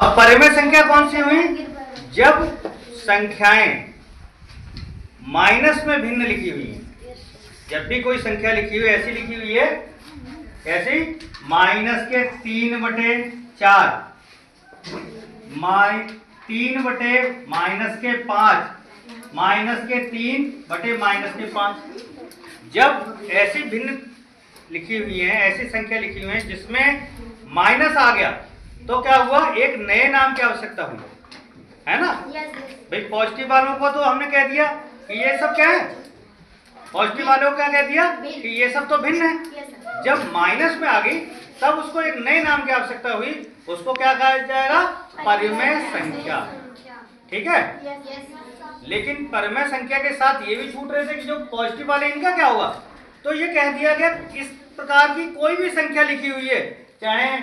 अब परिमेय संख्या कौन सी हुई? जब संख्याएं माइनस में भिन्न लिखी हुई है। जब भी कोई संख्या लिखी हुई ऐसी लिखी हुई है, ऐसी माइनस के 3/4, 3/-5, -3/-5। जब ऐसी भिन्न लिखी हुई है, ऐसी संख्या लिखी हुई है जिसमें माइनस आ गया, तो क्या हुआ? एक नए नाम की आवश्यकता हुई, है ना? भाई पॉजिटिव वालों को तो हमने कह दिया कि ये सब क्या है, पॉजिटिव वालों को क्या कह दिया कि ये सब तो भिन्न है। जब माइनस में आ गई तब उसको एक नए नाम की आवश्यकता हुई, उसको क्या कहा जाएगा? परिमेय संख्या। ठीक है। लेकिन परिमेय संख्या के साथ ये भी छूट रहे थे कि जो पॉजिटिव वाले इनका क्या होगा? तो ये कह दिया गया इस प्रकार की कोई भी संख्या लिखी हुई है, चाहे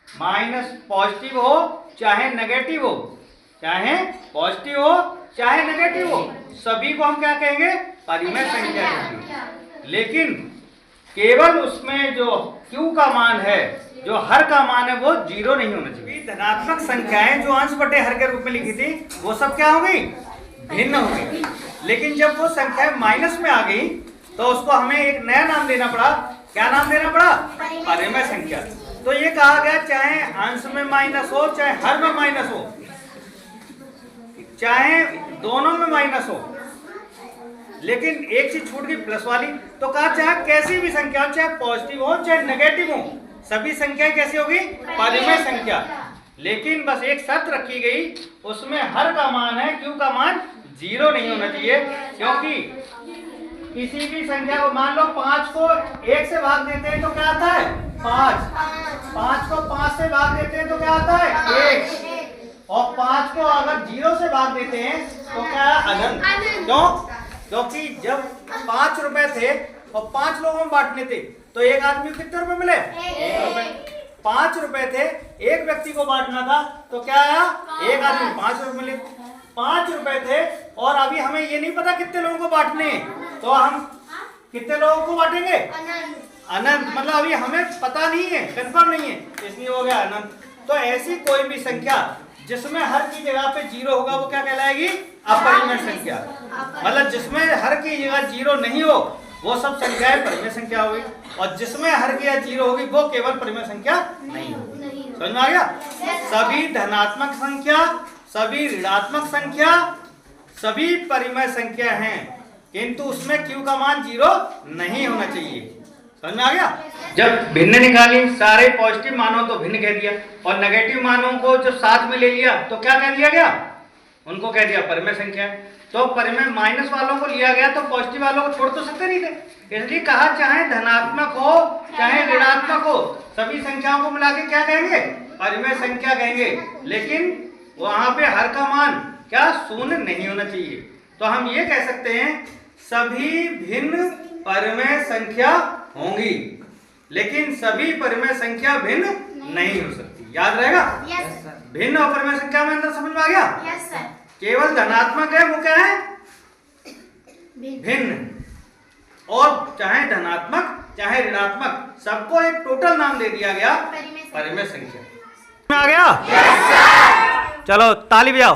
माइनस पॉजिटिव हो चाहे नेगेटिव हो, चाहे पॉजिटिव हो चाहे नेगेटिव हो, सभी को हम क्या कहेंगे? परिमेय संख्या कहेंगे। लेकिन केवल उसमें जो q का मान है, जो हर का मान है, वो 0 नहीं होना चाहिए। धनात्मक संख्याएं जो अंश बटे हर के रूप में लिखी थी वो सब क्या हो गई? भिन्न हो गई। लेकिन जब वो संख्या माइनस में आ गई तो उसको हमें एक नया नाम देना पड़ा। क्या नाम देना पड़ा? परिमेय संख्या। तो ये कहा गया चाहे अंश में माइनस हो चाहे हर में माइनस हो, चाहे दोनों में माइनस हो, लेकिन एक चीज छूट गई प्लस वाली। तो कहा चाहे कैसी भी संख्या हो, चाहे पॉजिटिव हो चाहे नेगेटिव हो, सभी संख्याएं कैसी होगी? परिमेय संख्या। लेकिन बस एक शर्त रखी गई, उसमें हर का मान है, q का मान 0 नहीं होना चाहिए। क्योंकि किसी भी संख्या को मान लो 5 को 1 से भाग देते हैं तो क्या आता है? 5। 5 को 5 से भाग देते हैं तो क्या आता है? 1। और 5 को अगर 0 से भाग देते हैं तो क्या है? अनंत। क्यों? क्योंकि जब 5 रुपए थे और 5 लोगों में बांटने थे तो एक आदमी को कितने रुपए मिले? 1 रुपए। 5 रुपए थे, एक व्यक्ति को बांटना था तो क्या आया? एक आदमी 5 रुपए मिले। 5 रुपए थे और अभी हमें ये नहीं पता कितने लोगों को बांटने हैं, तो हम कितने लोगों को बांटेंगे? अनंत। मतलब अभी हमें पता नहीं है, कंफर्म नहीं है, इसलिए हो गया अनंत। तो ऐसी कोई भी संख्या जिसमें हर की जगह पे 0 होगा वो क्या कहलाएगी? अपरिमेय संख्या। मतलब जिसमें हर की जगह 0 नहीं हो वो सब संख्याएं परिमेय संख्या होगी, और जिसमें हर की जगह 0 होगी वो केवल परिमेय संख्या नहीं होगी। समझ में आ गया? सभी धनात्मक संख्या, सभी ऋणात्मक संख्या, सभी परिमेय संख्या हैं, किंतु उसमें q का मान 0 नहीं होना चाहिए। समझ में आ गया? जब भिन्न निकाली, सारे पॉजिटिव मानों तो भिन्न कह दिया और नेगेटिव मानों को जो साथ में ले लिया तो क्या कह दिया गया? उनको कह दिया परिमेय संख्या। तो परिमेय माइनस वालों को लिया गया तो पॉजिटिव वालों को छोड़ तो सकते नहीं थे, इसलिए कहा चाहे धनात्मक हो चाहे ऋणात्मक हो, सभी संख्याओं को मिला के क्या कहेंगे? परिमेय संख्या कहेंगे। लेकिन वहां पे हर का मान क्या? 0 नहीं होना चाहिए। तो हम ये कह सकते हैं सभी भिन्न परिमेय संख्या होंगी, लेकिन सभी परिमेय संख्या भिन्न नहीं हो सकती। याद रहेगा? भिन्न और परिमेय संख्या में अंतर समझ में आ गया? केवल धनात्मक है वो क्या है? भिन्न। और चाहे धनात्मक चाहे ऋणात्मक, सबको एक टोटल नाम दे दिया गया परिमेय संख्या। आ गया? चलो ताली बजाओ।